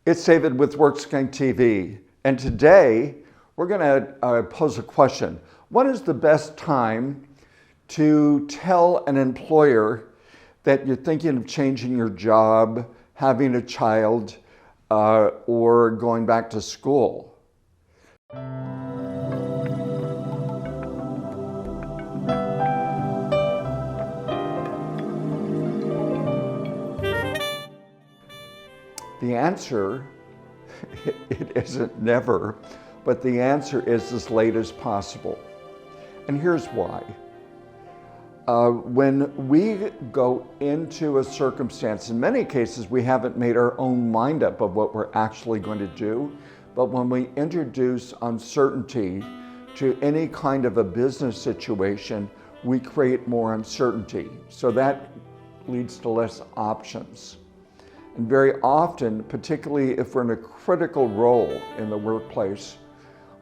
It's David with workskunkTV, and today we're going to pose a question. What is the best time to tell an employer that you're thinking of changing your job, having a child, or going back to school? The answer, it isn't never, but the answer is as late as possible. And here's why. When we go into a circumstance, in many cases we haven't made our own mind up of what we're actually going to do, but when we introduce uncertainty to any kind of a business situation, we create more uncertainty. So that leads to less options. And very often, particularly if we're in a critical role in the workplace,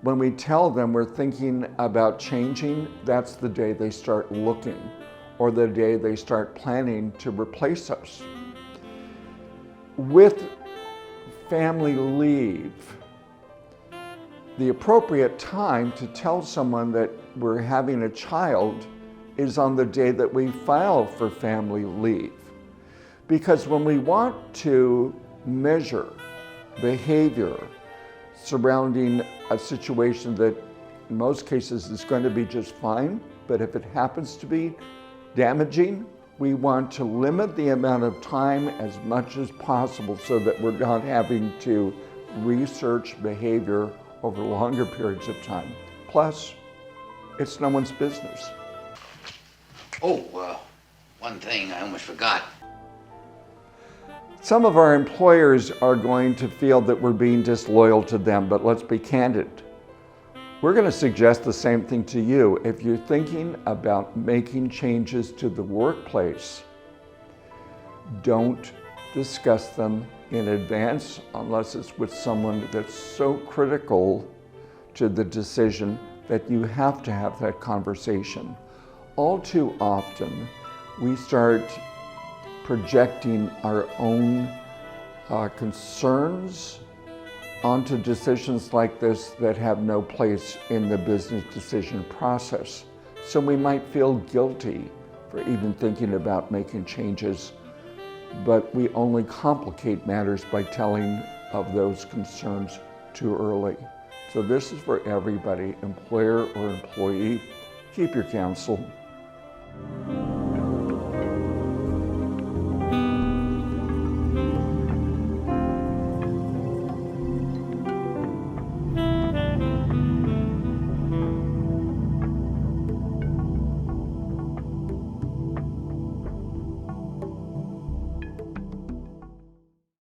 when we tell them we're thinking about changing, that's the day they start looking, or the day they start planning to replace us. With family leave, the appropriate time to tell someone that we're having a child is on the day that we file for family leave. Because when we want to measure behavior surrounding a situation that in most cases is going to be just fine, but if it happens to be damaging, we want to limit the amount of time as much as possible so that we're not having to research behavior over longer periods of time. Plus, it's no one's business. One thing I almost forgot. Some of our employers are going to feel that we're being disloyal to them, but let's be candid. We're going to suggest the same thing to you. If you're thinking about making changes to the workplace, don't discuss them in advance unless it's with someone that's so critical to the decision that you have to have that conversation. All too often, we start projecting our own concerns onto decisions like this that have no place in the business decision process. So we might feel guilty for even thinking about making changes, but we only complicate matters by telling of those concerns too early. So this is for everybody, employer or employee. Keep your counsel.